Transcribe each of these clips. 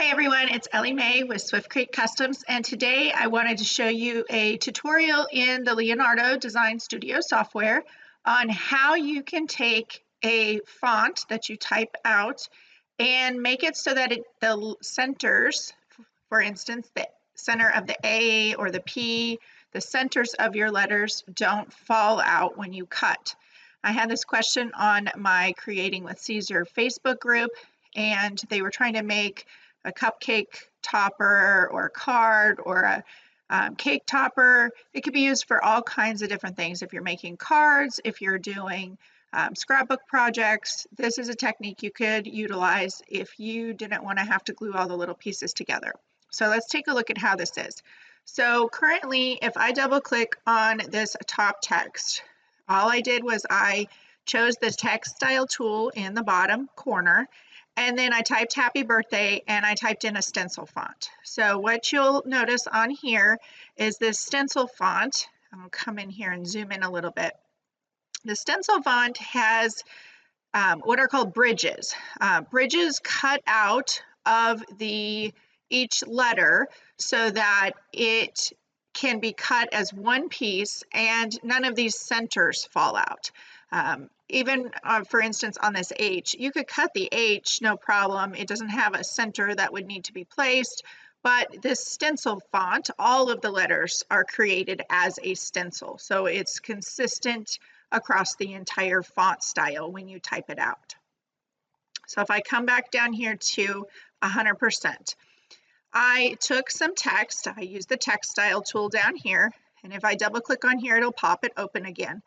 Hi everyone, it's Ellie Mae with Swift Creek Customs, and today I wanted to show you a tutorial in the Leonardo Design Studio software on how you can take a font that you type out and make it so that the centers, for instance, the center of the A or the P, the centers of your letters don't fall out when you cut. I had this question on my Creating with Siser Facebook group, and they were trying to make a cupcake topper or a card or a cake topper. It could be used for all kinds of different things. If you're making cards, if you're doing scrapbook projects, this is a technique you could utilize if you didn't want to have to glue all the little pieces together. So let's take a look at how this is. So currently, if I double click on this top text, all I did was I chose the text style tool in the bottom corner, and then I typed happy birthday and I typed in a stencil font. So what you'll notice on here is this stencil font. I'll come in here and zoom in a little bit. The stencil font has what are called bridges. Bridges cut out of each letter so that it can be cut as one piece and none of these centers fall out. Even for instance on this H, you could cut the H no problem. It doesn't have a center that would need to be placed, but this stencil font, all of the letters are created as a stencil, so it's consistent across the entire font style when you type it out. So if I come back down here to 100%, I took some text. I used the text style tool down here, and if I double click on here, it'll pop it open again.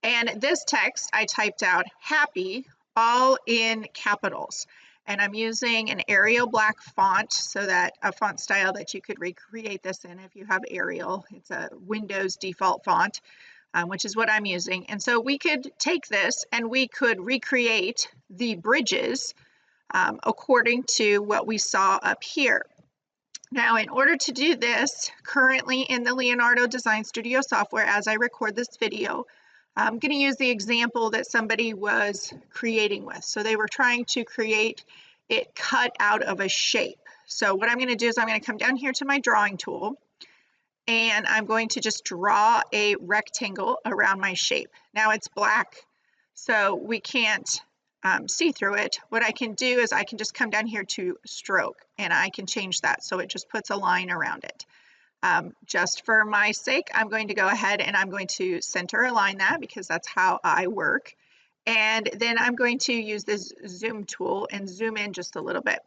And this text, I typed out happy, all in capitals. And I'm using an Arial black font, so that a font style that you could recreate this in if you have Arial. It's a Windows default font, which is what I'm using. And so we could take this and we could recreate the bridges according to what we saw up here. Now, in order to do this, currently in the Leonardo Design Studio software, as I record this video, I'm going to use the example that somebody was creating with. So they were trying to create it cut out of a shape. So what I'm going to do is I'm going to come down here to my drawing tool, and I'm going to just draw a rectangle around my shape. Now it's black, so we can't see through it. What I can do is I can just come down here to stroke, and I can change that so it just puts a line around it. Just for my sake, I'm going to go ahead and I'm going to center align that because that's how I work. And then I'm going to use this zoom tool and zoom in just a little bit.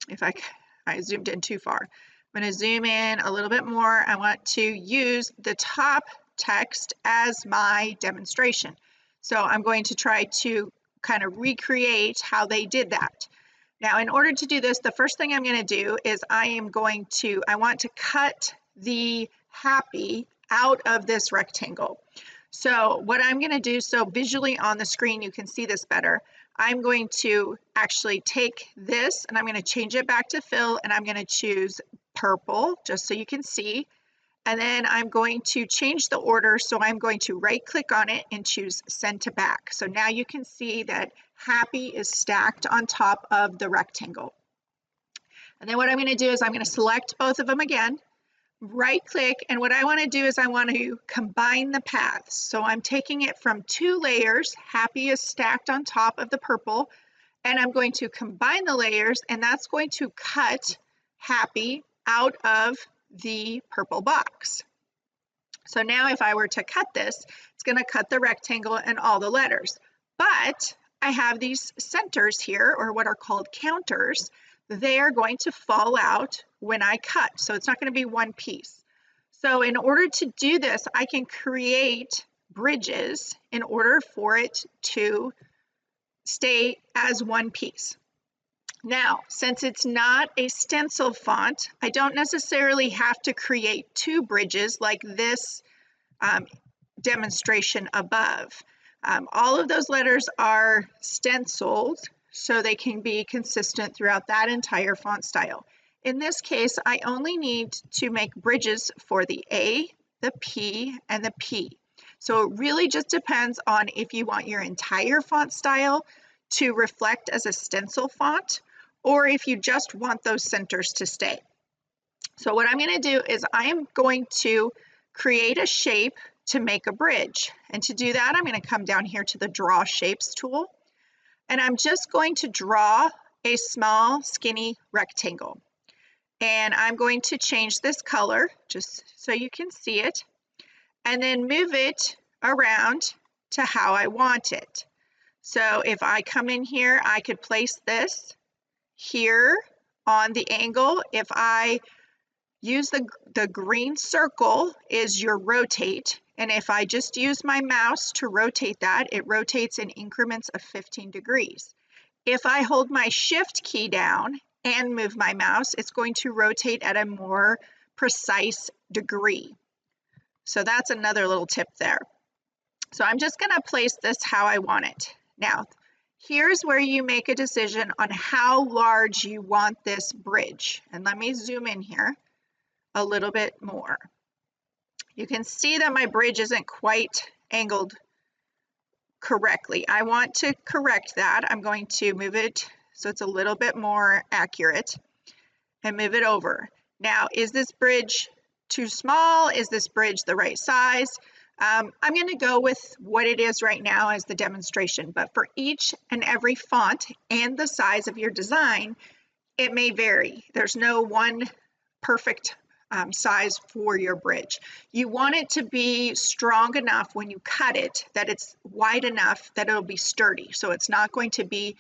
If I zoomed in too far. I'm going to zoom in a little bit more. I want to use the top text as my demonstration. So I'm going to try to kind of recreate how they did that. Now, in order to do this, the first thing I'm going to do is I want to cut the happy out of this rectangle. So what I'm going to do, so visually on the screen you can see this better, I'm going to actually take this and I'm going to change it back to fill, and I'm going to choose purple just so you can see. And then I'm going to change the order, so I'm going to right click on it and choose send to back. So now you can see that happy is stacked on top of the rectangle. And then what I'm going to do is I'm going to select both of them again, right click, and what I want to do is I want to combine the paths. So I'm taking it from two layers, happy is stacked on top of the purple, and I'm going to combine the layers, and that's going to cut happy out of the purple box. So now if I were to cut this, it's going to cut the rectangle and all the letters. But I have these centers here, or what are called counters. They are going to fall out when I cut. So it's not going to be one piece. So in order to do this, I can create bridges in order for it to stay as one piece. Now, since it's not a stencil font, I don't necessarily have to create two bridges like this demonstration above. All of those letters are stenciled, so they can be consistent throughout that entire font style. In this case, I only need to make bridges for the A, the P, and the P. So it really just depends on if you want your entire font style to reflect as a stencil font, or if you just want those centers to stay. So what I'm going to do is I am going to create a shape to make a bridge. And to do that, I'm going to come down here to the Draw Shapes tool, and I'm just going to draw a small skinny rectangle. And I'm going to change this color just so you can see it, and then move it around to how I want it. So if I come in here, I could place this here on the angle. If I use the green circle is your rotate, and if I just use my mouse to rotate that, it rotates in increments of 15 degrees. If I hold my shift key down and move my mouse, it's going to rotate at a more precise degree. So that's another little tip there. So I'm just going to place this how I want it. Now, here's where you make a decision on how large you want this bridge. And let me zoom in here a little bit more. You can see that my bridge isn't quite angled correctly. I want to correct that. I'm going to move it so it's a little bit more accurate and move it over. Now, is this bridge too small? Is this bridge the right size? I'm going to go with what it is right now as the demonstration, but for each and every font and the size of your design, it may vary. There's no one perfect size for your bridge. You want it to be strong enough when you cut it that it's wide enough that it'll be sturdy, so it's not going to be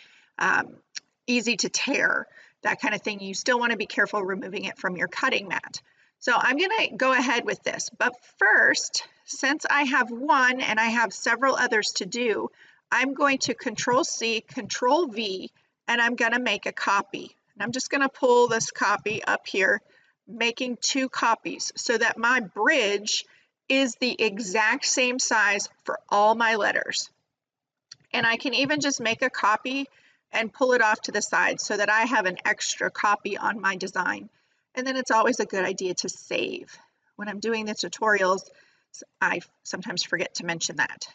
easy to tear, that kind of thing. You still want to be careful removing it from your cutting mat. So I'm going to go ahead with this, but first, since I have one and I have several others to do, I'm going to Control-C, Control-V, and I'm going to make a copy. And I'm just going to pull this copy up here, making 2 copies so that my bridge is the exact same size for all my letters. And I can even just make a copy and pull it off to the side so that I have an extra copy on my design. And then it's always a good idea to save. When I'm doing the tutorials, I sometimes forget to mention that.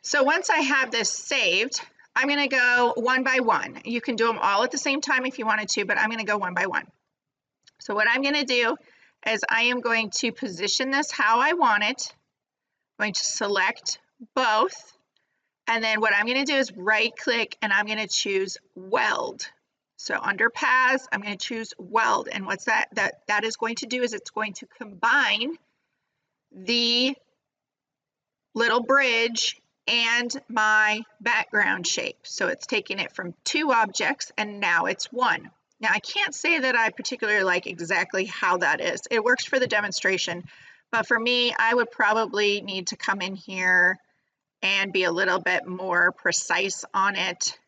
So once I have this saved, I'm going to go one by one. You can do them all at the same time if you wanted to, but I'm going to go one by one. So what I'm going to do is I am going to position this how I want it. I'm going to select both, and then what I'm going to do is right click and I'm going to choose weld. So under paths, I'm going to choose weld, and what's that is going to do is it's going to combine the little bridge and my background shape. So it's taking it from 2 objects and now it's 1. Now I can't say that I particularly like exactly how that is. It works for the demonstration, but for me, I would probably need to come in here and be a little bit more precise on it.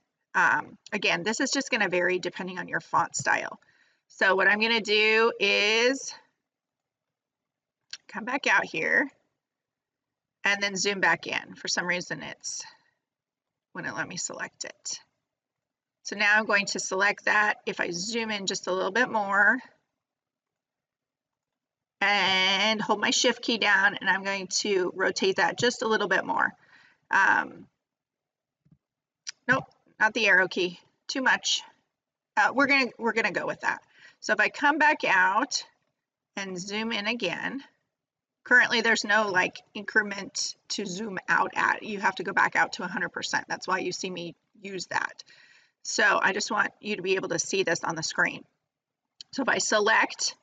Again, this is just going to vary depending on your font style. So what I'm going to do is come back out here and then zoom back in. For some reason, it's wouldn't let me select it. So now I'm going to select that. If I zoom in just a little bit more and hold my shift key down, and I'm going to rotate that just a little bit more. Nope, not the arrow key, too much. We're gonna go with that. So if I come back out and zoom in again, currently there's no like increment to zoom out at. You have to go back out to 100%. That's why you see me use that. So I just want you to be able to see this on the screen. So if I select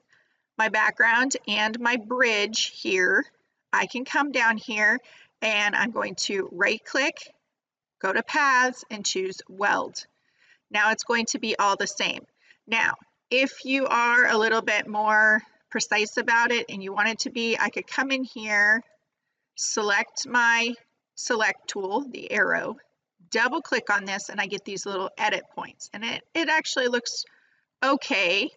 my background and my bridge here, I can come down here and I'm going to right click, go to paths and choose weld. Now it's going to be all the same. Now, if you are a little bit more precise about it and you want it to be, I could come in here, select my select tool, the arrow, double click on this, and I get these little edit points. And it actually looks okay.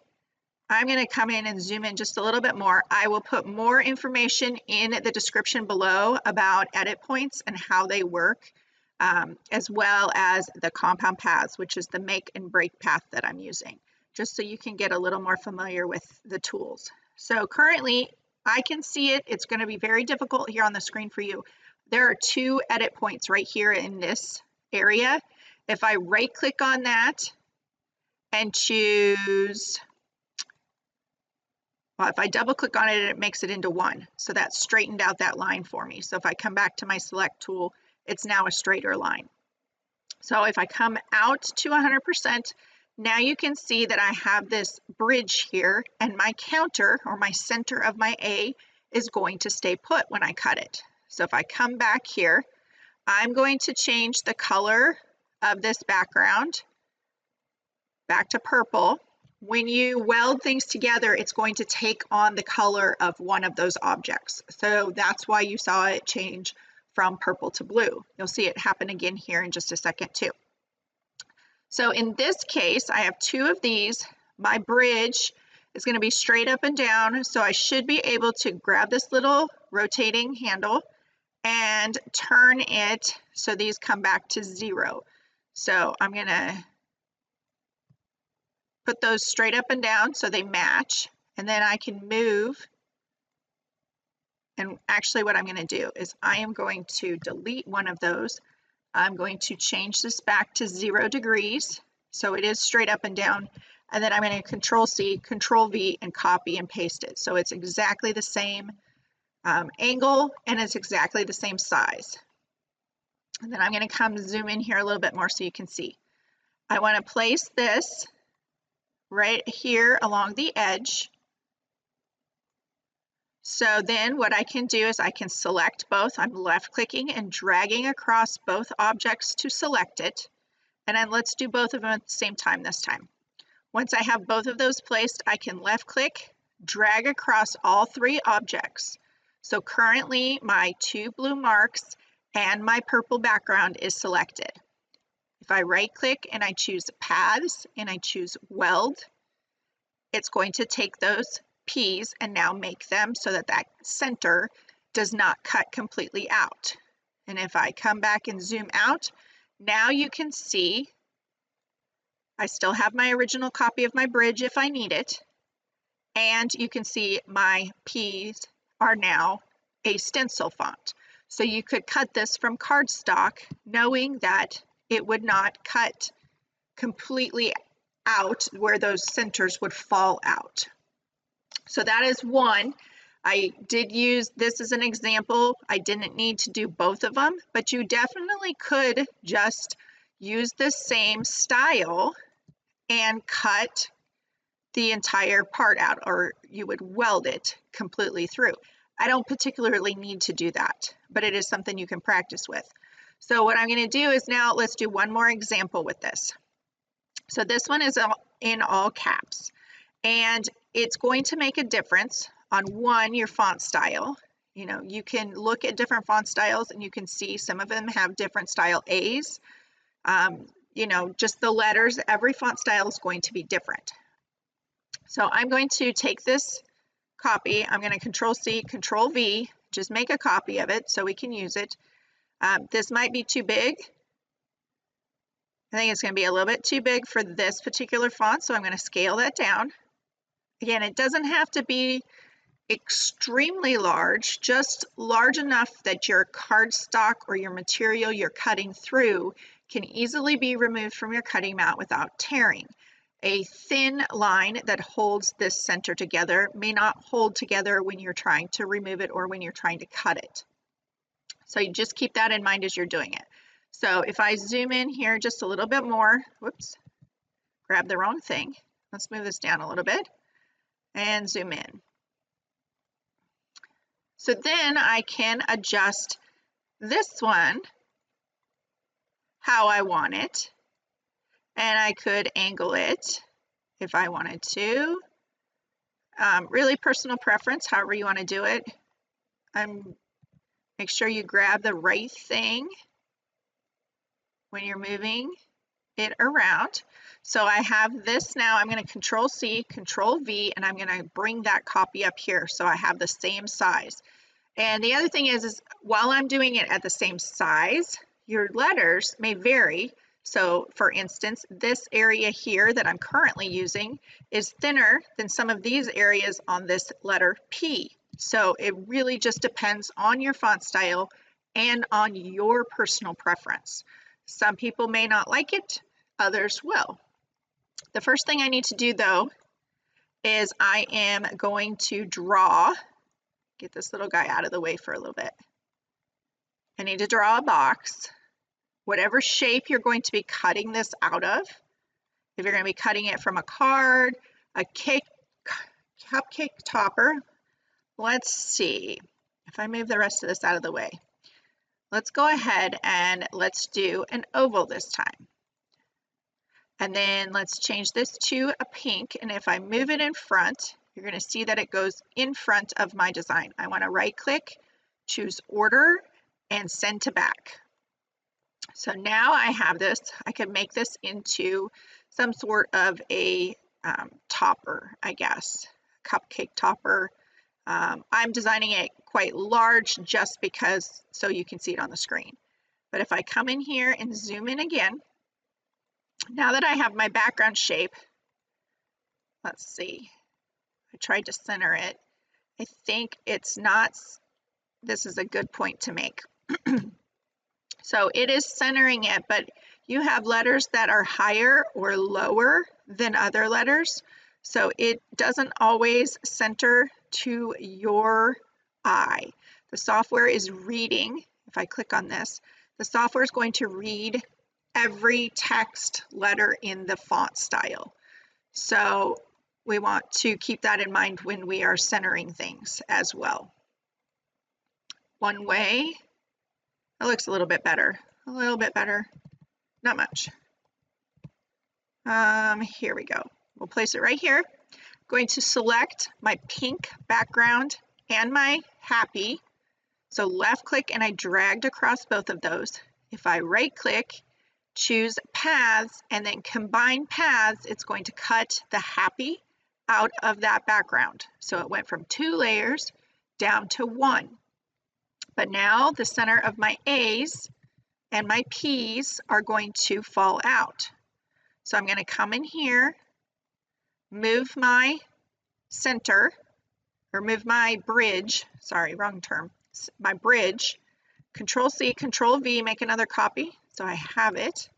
I'm going to come in and zoom in just a little bit more. I will put more information in the description below about edit points and how they work, as well as the compound paths, which is the make and break path that I'm using, just so you can get a little more familiar with the tools. So currently I can see it. It's going to be very difficult here on the screen for you. There are 2 edit points right here in this area. If I right click on that and choose, well, if I double click on it, it makes it into 1. So that straightened out that line for me. So if I come back to my select tool, it's now a straighter line. So if I come out to 100%, now you can see that I have this bridge here, and my counter, or my center of my A, is going to stay put when I cut it. So if I come back here, I'm going to change the color of this background back to purple. When you weld things together, it's going to take on the color of one of those objects. So that's why you saw it change from purple to blue. You'll see it happen again here in just a second too. So in this case, I have 2 of these. My bridge is going to be straight up and down, so I should be able to grab this little rotating handle and turn it so these come back to 0. So I'm going to put those straight up and down so they match, and then I can move. And actually what I'm going to do is I am going to delete one of those. I'm going to change this back to 0 degrees, so it is straight up and down, and then I'm going to Control-C, Control-V, and copy and paste it. So it's exactly the same angle, and it's exactly the same size. And then I'm going to come zoom in here a little bit more so you can see. I want to place this right here along the edge. So then what I can do is I can select both. I'm left clicking and dragging across both objects to select it. And then let's do both of them at the same time this time. Once I have both of those placed, I can left click, drag across all 3 objects. So currently my 2 blue marks and my purple background is selected. If I right click and I choose paths and I choose weld, it's going to take those P's and now make them so that that center does not cut completely out. And if I come back and zoom out, now you can see I still have my original copy of my bridge if I need it, and you can see my P's are now a stencil font. So you could cut this from cardstock knowing that it would not cut completely out where those centers would fall out. So that is one. I did use this as an example. I didn't need to do both of them, but you definitely could just use the same style and cut the entire part out, or you would weld it completely through. I don't particularly need to do that, but it is something you can practice with. So what I'm going to do is now let's do one more example with this. So this one is in all caps, and it's going to make a difference on one, your font style. You know, you can look at different font styles and you can see some of them have different style A's. You know, just the letters, every font style is going to be different. So I'm going to take this copy, I'm going to Control-C, Control-V, just make a copy of it so we can use it. This might be too big. I think it's going to be a little bit too big for this particular font, so I'm going to scale that down. Again, it doesn't have to be extremely large, just large enough that your cardstock or your material you're cutting through can easily be removed from your cutting mat without tearing. A thin line that holds this center together may not hold together when you're trying to remove it or when you're trying to cut it. So you just keep that in mind as you're doing it. So if I zoom in here just a little bit more, whoops, grab the wrong thing. Let's move this down a little bit and zoom in. So then I can adjust this one how I want it, and I could angle it if I wanted to. Really personal preference, however you want to do it. Make sure you grab the right thing when you're moving it around. So I have this now, I'm going to Control-C, Control-V, and I'm going to bring that copy up here so I have the same size. And the other thing is while I'm doing it at the same size, your letters may vary. So for instance, this area here that I'm currently using is thinner than some of these areas on this letter P. So it really just depends on your font style and on your personal preference. Some people may not like it, others will. The first thing I need to do though is I am going to get this little guy out of the way for a little bit. I need to draw a box, whatever shape you're going to be cutting this out of. If you're going to be cutting it from a card, a cupcake topper, let's see if I move the rest of this out of the way. Let's go ahead and let's do an oval this time. And then let's change this to a pink. And if I move it in front, you're going to see that it goes in front of my design. I want to right click, choose order, and send to back. So now I have this. I can make this into some sort of a topper, I guess, cupcake topper. I'm designing it quite large just because so you can see it on the screen. But if I come in here and zoom in again, now that I have my background shape, let's see, I tried to center it. I think it's not, this is a good point to make. So it is centering it, but you have letters that are higher or lower than other letters. So it doesn't always center to your eye. The software is reading, if I click on this, the software is going to read every text letter in the font style. So we want to keep that in mind when we are centering things as well. One way, it looks a little bit better, not much. Here we go. We'll place it right here. I'm going to select my pink background and my happy. So left click and I dragged across both of those. If I right click, choose paths and then combine paths, it's going to cut the happy out of that background. So it went from 2 layers down to 1. But now the center of my A's and my P's are going to fall out. So I'm going to come in here, move my center, or move my bridge, sorry, wrong term, my bridge, Control C, Control V, make another copy, so I have it.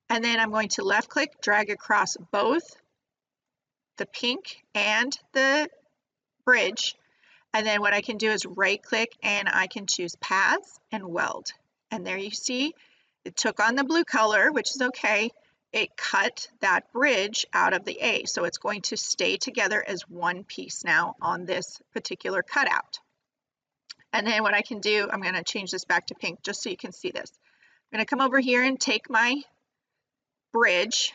And then I'm going to left click, drag across both the pink and the bridge. And then what I can do is right click and I can choose paths and weld. And there you see, it took on the blue color, which is okay. It cut that bridge out of the A. So it's going to stay together as one piece now on this particular cutout. And then what I can do, I'm going to change this back to pink just so you can see this. I'm going to come over here and take my bridge.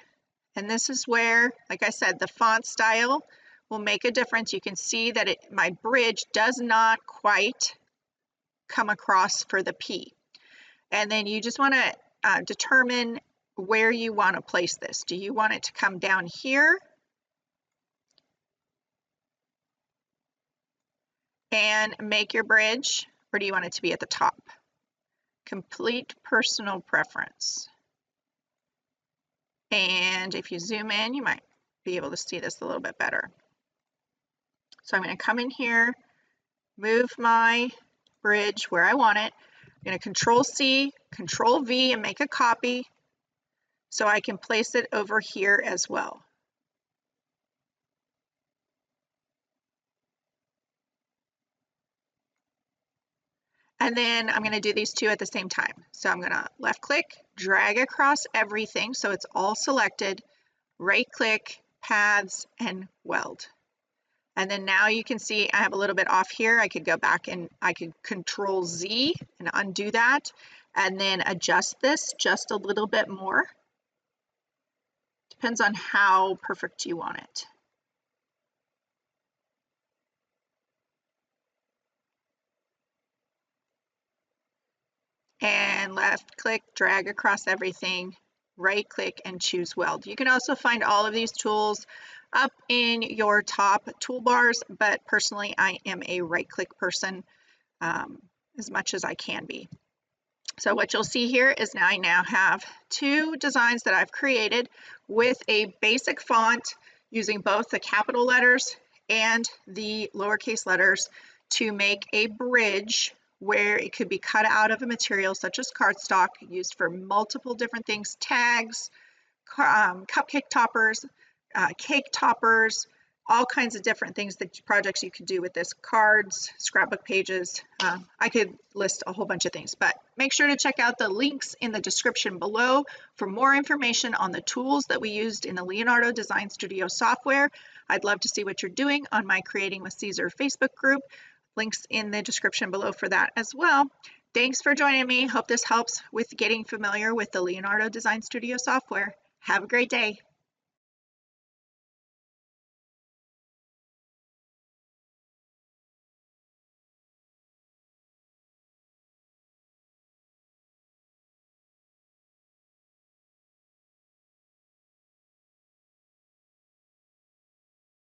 And this is where, like I said, the font style will make a difference. You can see that my bridge does not quite come across for the P. And then you just want to determine where you want to place this. Do you want it to come down here and make your bridge, or do you want it to be at the top? Complete personal preference. And if you zoom in, you might be able to see this a little bit better. So I'm going to come in here, move my bridge where I want it. I'm going to Control C, Control V and make a copy so I can place it over here as well. And then I'm going to do these two at the same time. So I'm going to left click, drag across everything so it's all selected, right click, paths, and weld. And then now you can see I have a little bit off here. I could go back and I could Control Z and undo that and then adjust this just a little bit more. Depends on how perfect you want it. And left click, drag across everything, right click and choose weld. You can also find all of these tools up in your top toolbars, but personally I am a right click person as much as I can be. So what you'll see here is now I now have 2 designs that I've created with a basic font using both the capital letters and the lowercase letters to make a bridge where it could be cut out of a material such as cardstock, used for multiple different things, tags, cupcake toppers, cake toppers, all kinds of different things, that projects you could do with this, cards, scrapbook pages. I could list a whole bunch of things, but make sure to check out the links in the description below for more information on the tools that we used in the Leonardo Design Studio software. I'd love to see what you're doing on my Creating with Siser Facebook group. Links in the description below for that as well. Thanks for joining me. Hope this helps with getting familiar with the Leonardo Design Studio software. Have a great day.